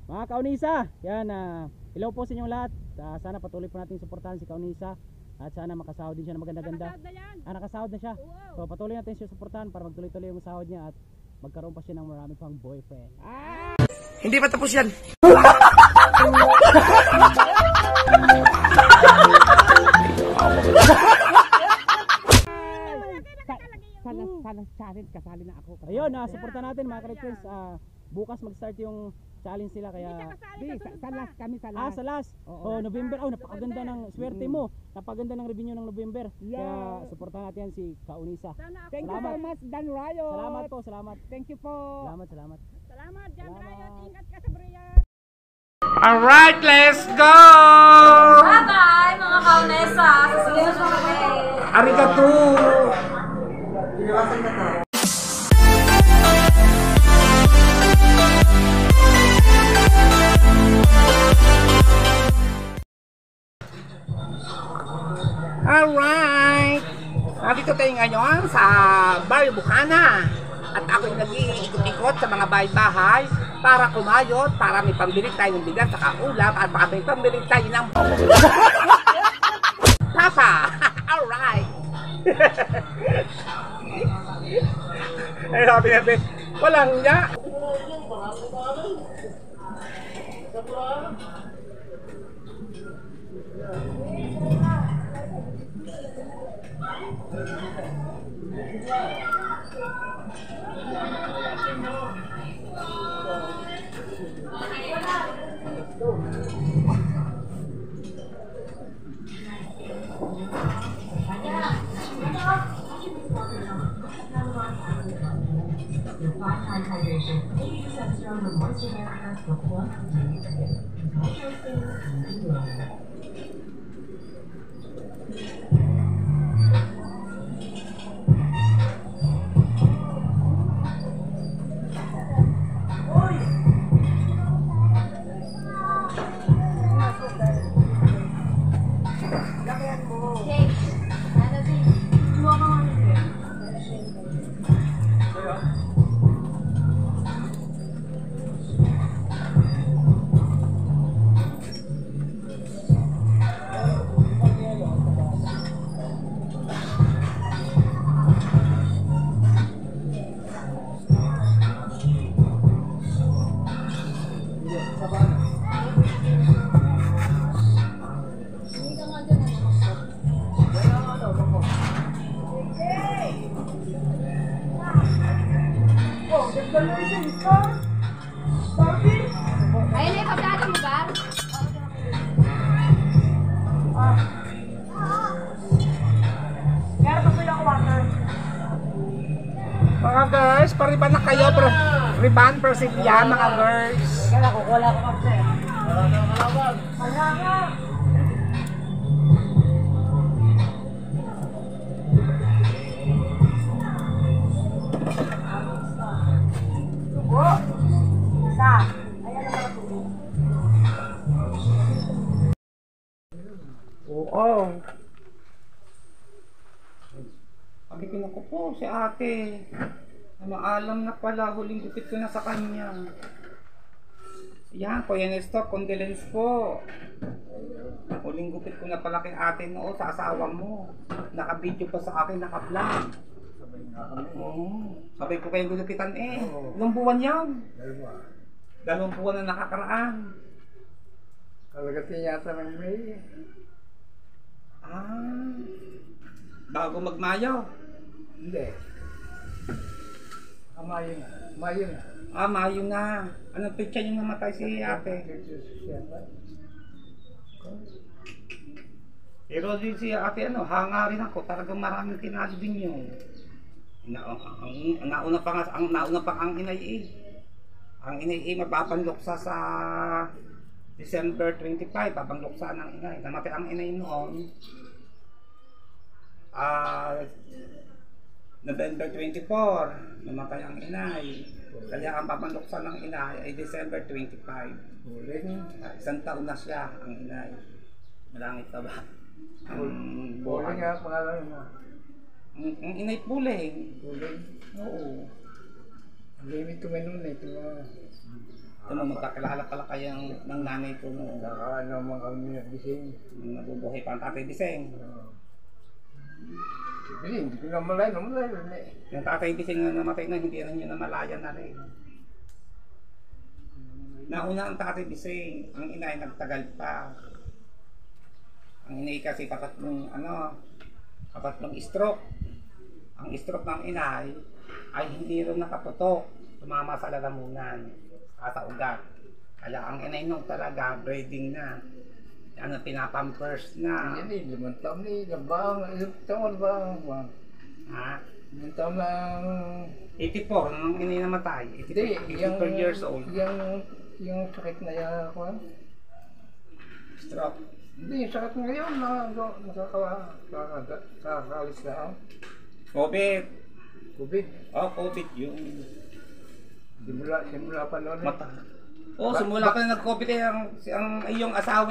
Mga Kaunisa, yan, hello po sa inyong lahat. Sana patuloy po natin suportahan si Kaunisa at sana makasahod din siya ng maganda-ganda. Nakasahod na siya. So patuloy natin siya suportahan para magtuloy-tuloy yung sahod niya at magkaroon pa siya ng marami pang boyfriend. Hindi pa tapos yan. Sana challenge kasali na ako. Ayun, suportahan natin mga ka-friends. Bukas mag-start yung challenge sila kaya Sa last kami sa last. sa last. Oh, November. Oh, napakaganda ng swerte mo. Napakaganda ng revenue ng November. Kaya suportahan natin si Kaunisa. Thank you so much, Dan Riot. Salamat po, salamat. Thank you po. Salamat. Salamat, Jan Riot. Ingat ka sa Brian. Alright, let's go! Bye-bye, mga kaunesa. Sa susunod na kami. Arigato! Alright! Nandito tayo ngayon sa Barrio Bukana. At ako'y nag-iikot-ikot sa mga bahay-bahay para kumayot, para may pambili tayo ng bigas sa ulam at para may pambili tayo ng Papa! Alright! Ay, sabi natin, walang niya! Ayun na yung pagkakang lugar. Mga girls, pariban na kayo, riban per seat yan, mga girls. Kaya ko, wala ko kapse. Oo. Sabi ko, naku po, si ate. Maalam na pala, huling gupit ko na sa kanya. Yan, Kuya Nestor, condolence po. Huling gupit ko na pala kay ate noon sa asawa mo. Naka-video pa sa akin, naka-vlog. Sabay ko kayong gulupitan eh. Ilang buwan yan? 2 buwan na nakakaraan. Kalagatin yata ng May. Bago magmayo. Hindi. Mayo na. Mayo na. Mayo na. Anong petsa yung namatay si ate? Pero din si ate, hanga rin ako. Talagang maraming tinalo din yun. Nauna pa ang inay eh. Ang inay eh, mapapanluksa sa December 25, papanluksa ng inay. Namatay ang inay noon. November 24, namatay ang inay. Kaya ang papanluksa ng inay ay December 25. Isang taon na siya ang inay. Malangit na ba? Buling nga pangalan mo. Ang inay Puling. Buling? Oo. Limit ko menon eh. Ito mo, magkakilala pala kayang ng nanay ko no. Saka naman kami nagising. Nabubuhay pa ang tatay Biseng. Sige, hindi ko namalay. Yung tatay Biseng na namatay na, hindi na nyo namalayan na rin. Nauna ang tatay Biseng, ang inay nagtagal pa. Ang inay kasi tatlong stroke. Ang stroke ng inay ay hindi rin nakaputok. Tumama sa lalamunan, sa ugat. Kaya ang inay nung talaga, breeding na. Pinapampers na. Hindi, 5 taon ni Labang. 1 taon ba? Ha? 1 taon lang. 84, nung inay namatay. Hindi, 84 years old. Yung sakit na yan ako. Stroke. Hindi, yung sakit ngayon na nakakalis na ako. COVID. COVID. Oh, COVID yung Simula pa noon eh. mata. Oh, simula pa na nag-COVID ang iyong asawa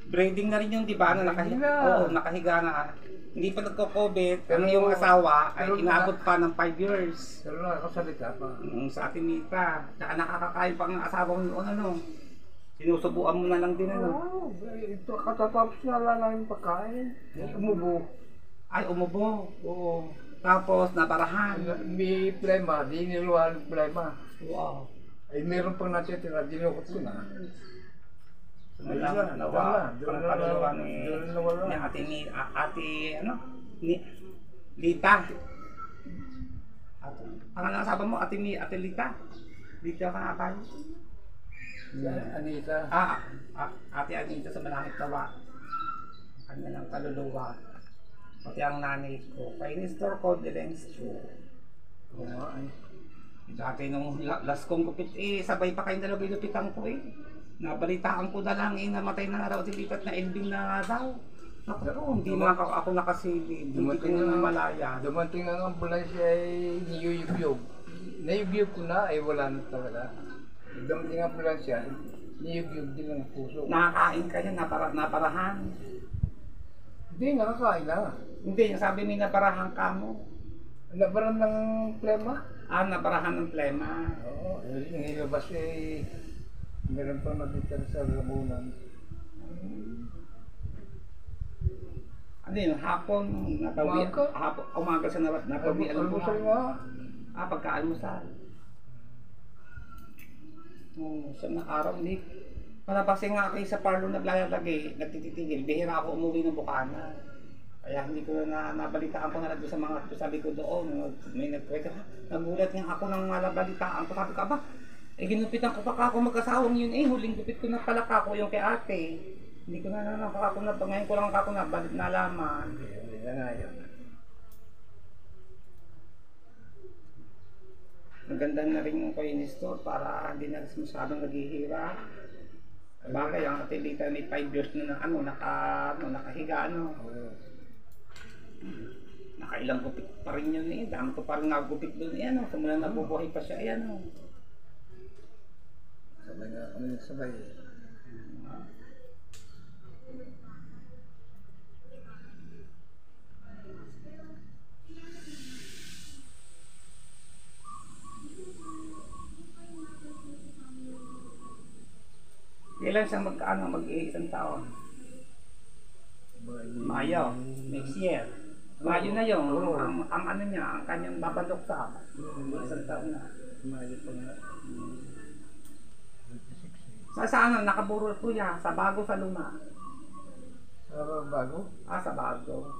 breeding na rin yung di ba na nakahiga. Oo, nakahiga na. Hindi pa nagko-COVID, ang iyong asawa ay inabot pa ng 5 years. Pero nakasalita pa. Sa atin Mita. Tsaka nakakakain pa ang asawa mo sinusubuan mo na lang din Oo, ito katatapos na lang namin pagkain. Umubo. Ay, umubo. Oo. Tapos, nabarahan. May plema, di niluwan plema. Wow. Ay meron pang natitira, dinukot ko na. Nawala. Ang kaluluwa ni Lita. Ang nasabi mo, ate Lita. Lita ka nga tayo. Anita. Ate Anita sa Malangit Tawa. Kanya ng kaluluwa. Pati ang nanay ko. Kay Nestor Condolence Chu. Oo nga ay. Dati nung last kong gupit, sabay pa kayong dalawa ginupitan ko Nabalitaan ko na lang, namatay na nga raw si Lipat na ending na nga daw. Naku, hindi na ako nakasilid, hindi ko na malaya. Dumating ang ambulansya ay niyuyugyog. Nayugyog ko na, ay wala na talaga. Dumating ang ambulansya, niyugyog din ang puso. Nakakain ka niya, naparahan. Hindi, nakakain na. Hindi, sabi may naparahan ka mo. Nabaran ng plema? Naparahan ng plema. Oo, nilabas meron pang natitira sa lamunan. Ano yun, hapon, napawi, umaga sa napawi, Almusal nga. Pagka-almusal. Siyam na araw, hindi. Malabasi nga kayo sa parlo naglalagay, nagtititigil, bihira ako umuwi ng Bukana. Kaya hindi ko na nabalitaan ko na lang doon sa mga sabi ko doon. May nagkwento, nagulat nga ako ng malabalitaan ko. Sabi ko, ginupitan ko pa ako magkasawang yun huling gupit ko na pala kako yung kay ate. Hindi ko na nakako na, ngayon ko lang kako na balik na laman. Hindi na yun. Maganda na rin yung coin store para hindi na masyadong naghihira. Bagay, ang ate Lita may 5 years na nakahiga Nakailang gupit pa rin yun dami ko pa rin nagupit doon Simula nabubuhay pa siya Sabay nga kami nagsabay. Ilan siya mag-iisang taon? Mayo, next year. Mayo na yun, ang ano niya, ang kanyang babandok sa isang taon na. Mayo pa nga. Sa nakaburol po yan, sa bago sa luma. Sa bago? Sa bago.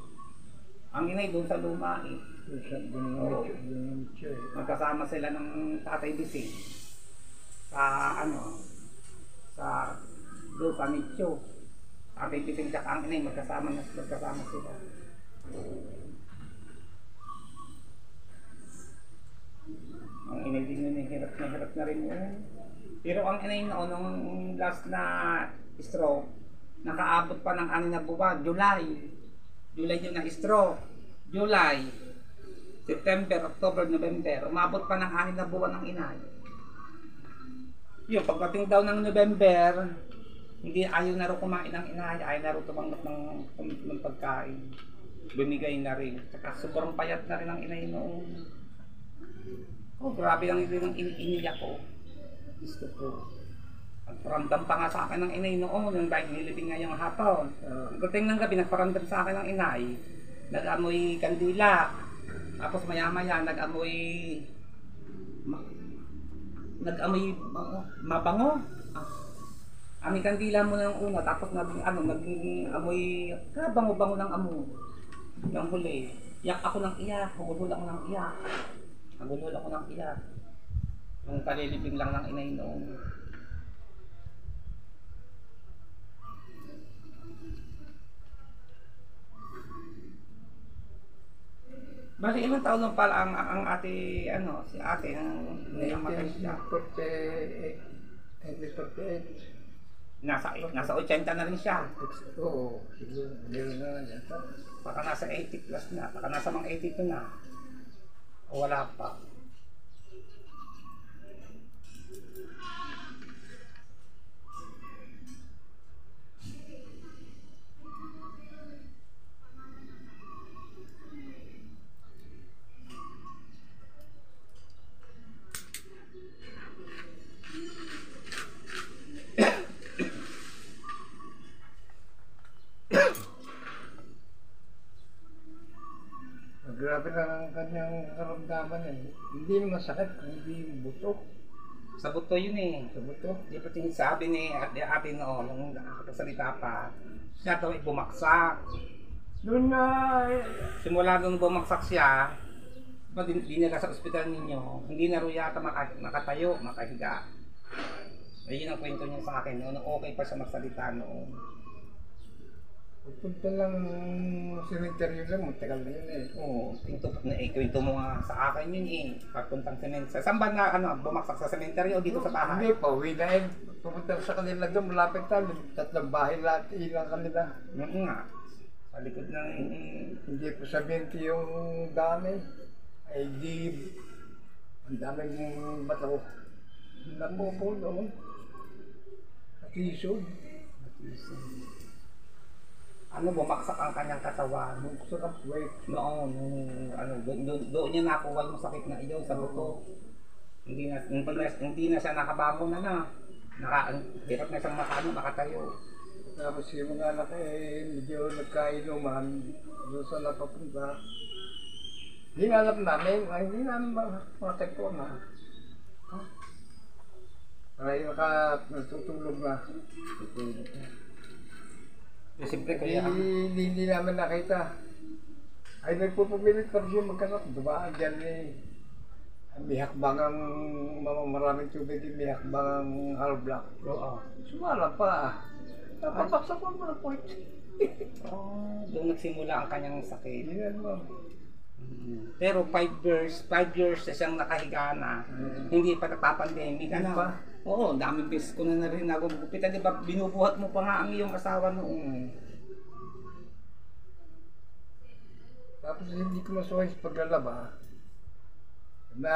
Ang inay doon sa luma Magkasama sila ng tatay Bising. Doon sa Mityo. Tatay Bising at ang inay magkasama sila. Ang inay din yun, hirap na rin yun. Pero ang inay noon, nung last na stroke, nakaabot pa ng 6 na buwan, July yun na stroke. July, September, October, November, umabot pa ng 6 na buwan ng inay. Yun, pagdating daw ng November, hindi ayaw na rin kumain ng inay, ayaw na rin tumanggap ng pagkain. Bumigay na rin. Saka sobrang payat na rin ang inay noon. Oh, grabe lang yung iniyak ko. Gusto ko. Nagparamdam pa nga sa akin ng inay noon, yung dahil nilibing nga yung hapon. Pagdating ng gabi, nagparamdam sa akin ng inay. Nag-amoy kandila. Tapos maya-maya, nag-amoy mabango. Aming kandila mo ng una, tapos naging amoy, bango-bango ng amo. Yung huli, iyak ako ng iyak, hugulhul ako ng iyak. Hugulhul ako ng iyak. Yung kalilibing lang ng inay noon. Bali, ilang taon lang pala ang ate, si ate, namatay siya. 48. Nasa 80 na rin siya. Oo, siguro. Meron na yan. Baka nasa 80 plus na. Baka nasa mga 82 na. O wala pa. Grabe lang ang kanyang karamdaman eh. Hindi naman sakit, hindi buto. Sa buto yun eh. Sa buto. Di ba sabi ni ate noon, nung nakakasalita pa, siya daw ay bumaksak. Doon na Simula nung bumaksak siya, dinala sa ospital ninyo, hindi na rin yata makatayo, makahiga. Ayun ang kwento niya sa akin, noon okay pa siya magsalita noon. pupunta lang cemetery lang, matagal na yun eh. Oo, kwento mo nga sa akin yun eh, pagpuntang cemetery. Saan ba na bumaksak sa cemetery o dito sa bahay? Hindi, pauwi na eh. Pupunta sa kanila doon, malapit tayo. Tatlong bahay lahat, ilang kanila. Oo nga, sa likod ng... Hindi po sabihin ko yung dami. Ay di, ang daming bato. Napupuno. At isod. Bumaksak ang kanyang katawan. Buksan ang puwet. Noon, doon niya nakuha yung sakit na iyon sa buto. Hindi na siya nakabangon hirap na siyang makatayo. Tapos yung mga anak eh, medyo nagkainuman. Doon sa napapunta. Hinanap namin, hindi namin matagpuan na. Ay, natutulog na. Siyempre kaya... Hindi namin nakita. Ay, nagpupumilit pa rin siya magkanak. Dumaan dyan eh. May hakbang ang maraming tubig, may hakbang ang hollow block. Oo. Sumala pa. Napapaksak ko na point. Doon nagsimula ang kanyang sakit. Yan mo. Pero 5 years na siyang nakahiga na. Hindi pa nagpa-pandemic. Pa? Oo, daming beses ko na rin nagugupitan. Di ba binubuhat mo pa nga ang iyong asawa noong... Tapos hindi ko masuhay sa paglalaba. Na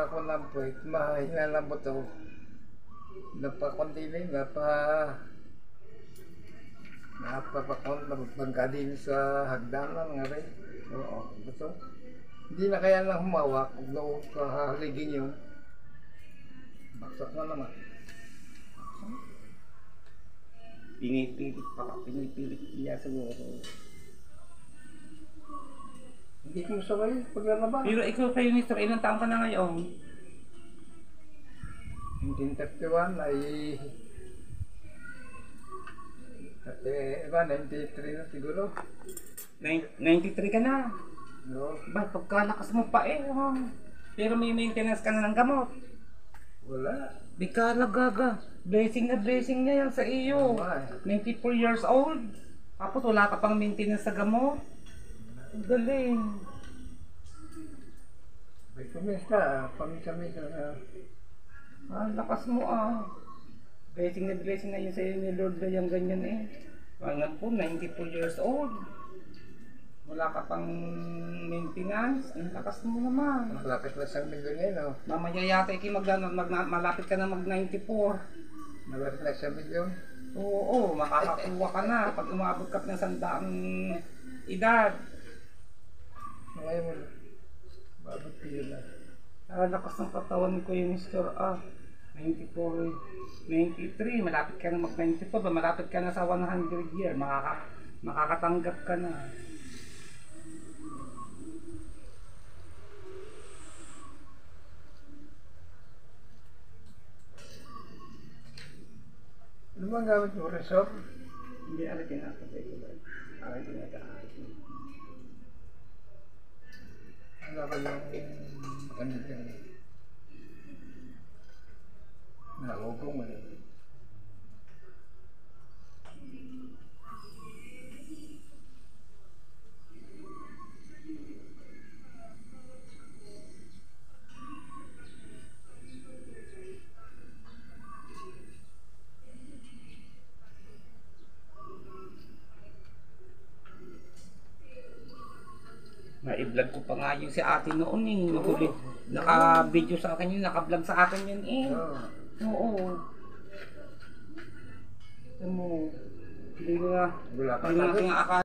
ako ng point, mahinalambot ako. Napakonti na napapagka din sa hagdanan nga rin. Oo, ito. Hindi na kaya lang humawak, kung kahaligin yun. Baksak na naman. Pinipilit niya siguro. Hindi ko masabay paglalaba. Pero ikaw kayo nito, ilang taon ka na ngayon? 1931 ay... 93 na siguro. 93 ka na. No, Ba, pagkalakas mo pa eh. Pero may maintenance ka na ng gamot. wala. Di ka gaga. Blessing na yan sa iyo. 94 years old. Tapos wala ka pang maintenance sa gamot. Ang galing. May kumista, pamisa-misa na. Lakas mo ah. Blessing na yun sa iyo ni Lord na yung ganyan eh. Hanggang po, 94 years old. Wala ka pang maintenance. Ang lakas mo naman. Malapit na sa milyon eh, no? Mamaya yata malapit ka na mag-94. Malapit na sa milyon. Oo, makakakuha ka na pag umabot ka ng 100 edad. Ngayon mo, babot ko yun na. Lakas ng katawan ko yung Mr. 94, 93, malapit ka na mag-94, malapit ka na sa 100 year, makakatanggap ka na. Ano bang gamit mo, resort? Hindi, alitin ako sa iyo. Alitin na ka. Ano ka yung ano yan? Nakugong mo yun. Na-vlog ko pa nga yun si ate noon eh. Naka-video sa akin yun, naka-vlog sa akin yun eh. Oo. Alam mo, hindi ko na, Wala pa hindi sabi. natin akala.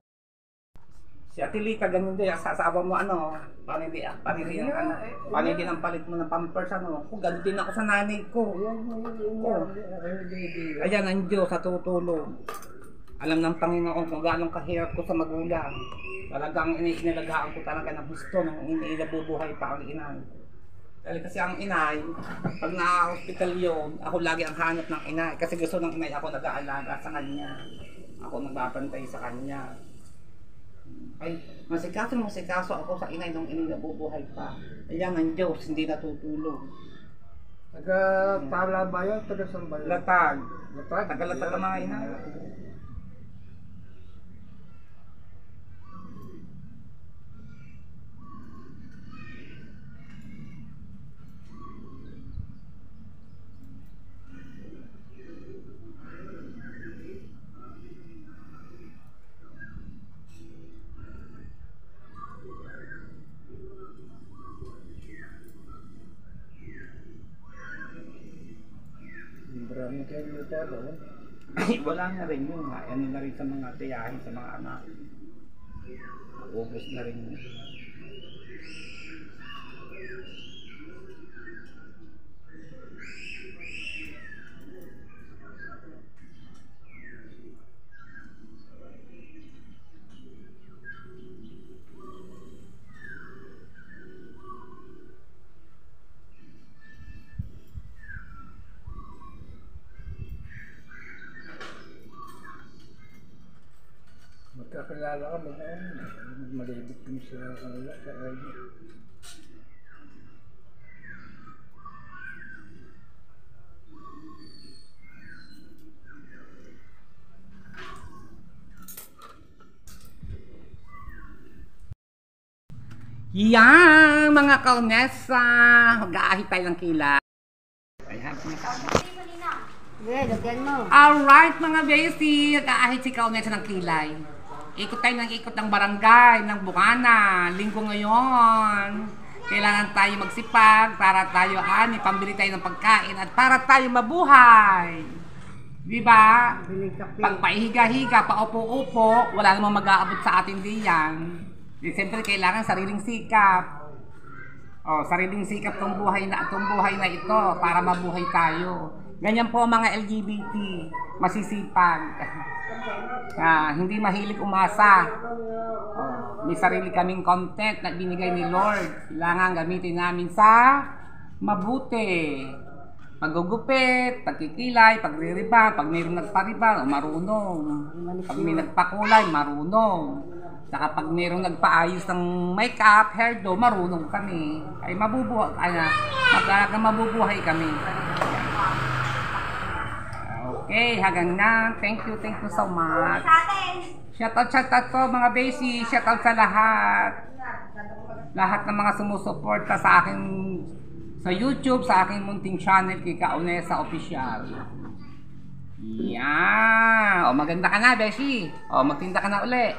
Si Ate Lika, ganun din, sa asawa mo ano, panindi ang palit mo ng pampers ano. Kung ganun din ako sa nanay ko. Ayan ang Diyos sa tutulong. Alam ng Panginoon kung gaano kahirap ko sa magulang. Talagang inalagaan ko talaga ng gusto nung inilabubuhay pa ang inay. Dahil kasi ang inay, pag na-hospital yun, ako lagi ang hanap ng inay. Kasi gusto ng inay ako nag-aalaga sa kanya. Ako nagbabantay sa kanya. Ay, masikaso ako sa inay nung inilabubuhay pa. Ayan ang Diyos, hindi natutulog. Taga-Tala ba yun? Taga-San ba yun? Latag. Latag? Taga-latag ang mga inay. Marami kayong lupa doon. Ay, wala na rin yun. Ano na rin sa mga tiyahin, sa mga anak. Ubus na rin yun. Magkakilala ka, malibig mo sa kanila, sa ID. Yan, mga kaunesa! Mag-aahit tayo ng kilay. Ayan, Lagyan mo. alright mga besi, nag-aahit si kaunesa ng kilay. Ikot tayo ng ikot ng barangay, ng Bukana. Linggo ngayon. Kailangan tayo magsipag para tayo pambili tayo ng pagkain at para tayo mabuhay. Diba? Pag paihiga-higa, paupo-upo, wala namang mag-aabot sa atin diyan. Siyempre kailangan sariling sikap. Sariling sikap tong buhay na ito para mabuhay tayo. Ganyan po mga LGBT, masisipag. Hindi mahilig umasa. May sarili kaming content na binigay ni Lord. Kailangan gamitin namin sa mabuti. Paggugupit, pagkikilay, pagriribang, pag mayroong nagparibang, marunong. Pag may nagpakulay, marunong. Saka pag mayroong nagpaayos ng makeup, hairdo, marunong kami. Ay mabubuhay kami. Okay, hanggang na. Thank you so much. Shoutout po mga besi. Shoutout sa lahat. Lahat ng mga sumusuporta sa akin sa YouTube, sa aking munting channel kay Kaunesa Official. Yeah. Maganda ka na, Beshi. Magtinda ka na uli.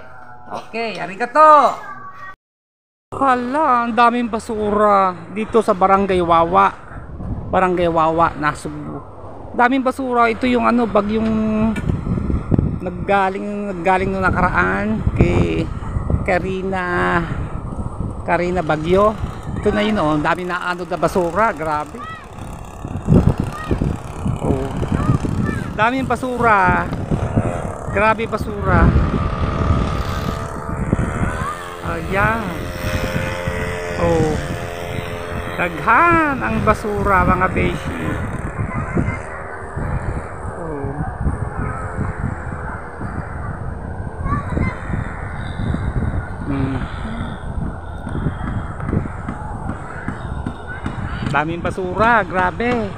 Okay, arigato. Hala, ang daming basura dito sa Barangay Wawa. Barangay Wawa, Nasugbu. Daming basura. Ito yung bagyong naggaling no nakaraan kay Karina Bagyo. Ito na yun, oh. Ang dami na ano na basura. Grabe. Oh. Dami yung basura. Grabe basura. Ayan. Oh. Daghan ang basura, mga beshi. Oh. Daming basura, grabe.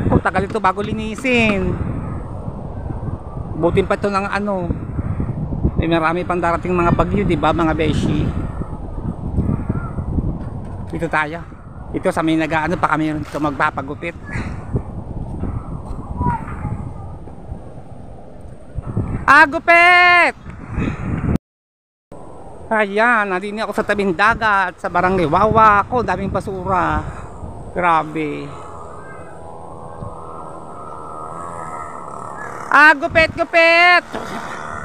Oh, tagal ito bago linisin. Butin pa ito ng ano. May marami pang darating mga bagyo, di ba, mga beshi? Dito tayo. Ito sa may nag-ano pa kami dito magpapagupit. Gupit! Ayan, nandito ako sa tabing dagat sa Barangay Wawa. Ako, daming basura. Grabe. Gupit!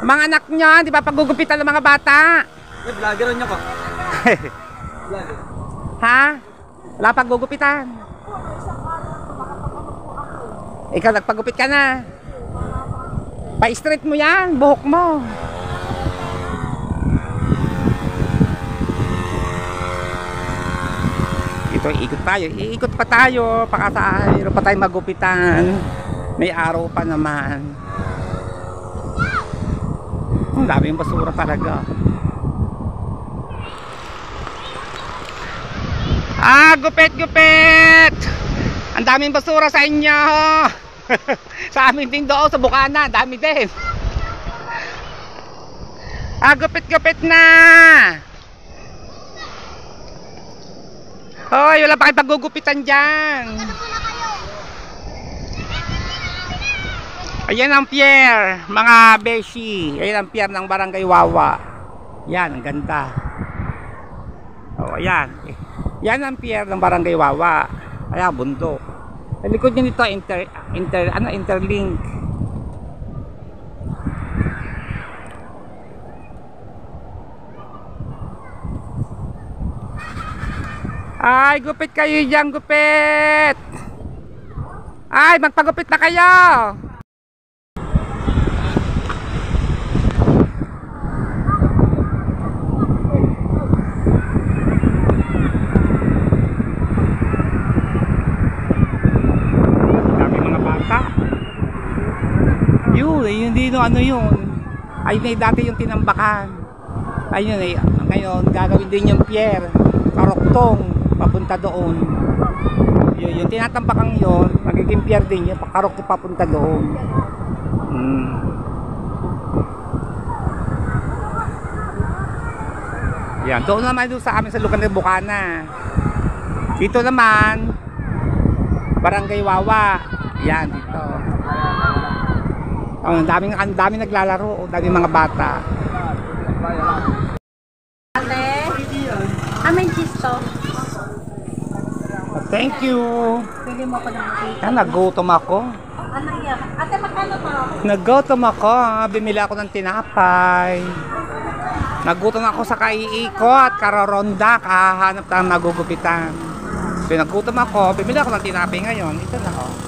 Mga anak nyo, di ba pagugupitan ng mga bata? Vlogger niyo ko. Vlogger. Ha? Wala pagugupitan. Ikaw nagpagupit ka na. Pa-straight mo yan, buhok mo. Ito, ikot tayo. Iikot pa tayo. Pakasahiro pa tayo magupitan. May araw pa naman. Ang dami yung basura talaga. Gupit! Ang daming basura sa inyo. Sa amin din doon sa Bukana, dami din. Gupit na. Hoy, wala pa kayong paggugupitan dyan. Ayan ang pier, mga beshi. Ayan ang pier ng Barangay Wawa. Yan, ang ganda. Oh, ayan. Yan ang pier ng Barangay Wawa. Ayan, bundok. Sa likod nyo nito, interlink. Ay, gupit kayo dyan, gupit! Ay, magpagupit na kayo! Yun dito ano yun. Ayun ay dati yung tinambakan. Ayun ay ngayon gagawin din yung pier. Karoktong papunta doon. Yung tinatambakan yun, magiging pier din yun, karoktong papunta doon. Yan, doon naman doon sa amin sa lugar ng Bukana. Dito naman Barangay Wawa. Yan dito. Ang daming naglalaro, daming mga bata. Ate, amin cheese to. Thank you. Pwede mo ko ng Nagutom ako. Ano yan? Ate, magkano to? Nagutom ako. Bumili ako ng tinapay. Nagutom ako sa kaiikot, karoronda, kahanap ng nagugupitan. Nagutom ako. Bumili ako ng tinapay ngayon. Ito na, oh.